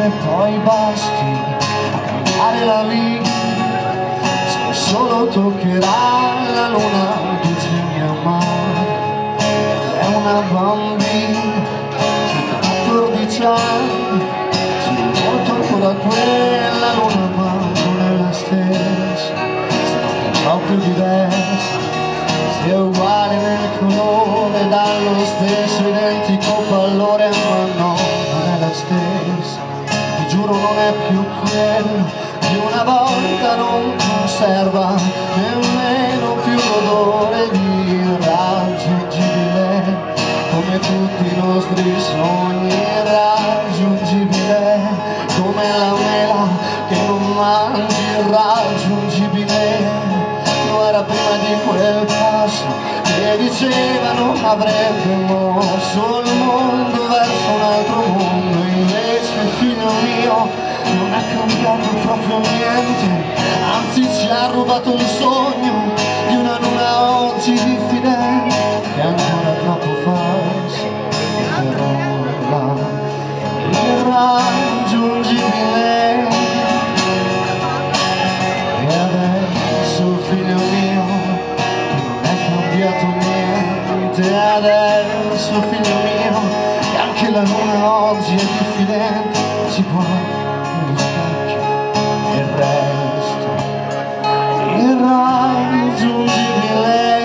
Anche poi basti a cambiare la vita, se solo toccherà la luna bisogna amare. È una bambina di 14 anni, si molto ancora quella luna ma non è la stessa, è proprio diversa, se è uguale nel colore, dallo stesso identico pallore, ma no, non è la stessa, ti giuro non è più quello di una volta, non conserva nemmeno più l'odore di irraggiungibile, come tutti i nostri sogni, irraggiungibile, come la mela che non mangi, irraggiungibile. Lo era prima di quel passo che dicevano avrebbe mosso il mondo verso un altro mondo, invece figlio mio non è cambiato proprio niente, anzi ci ha rubato il sogno di una luna oggi diffidente, che è ancora troppo falsa per ora, irraggiungibile. E adesso figlio mio non è cambiato niente, adesso figlio mio che anche la luna oggi è diffidente, si guarda negli specchi e il resto irraggiungibile.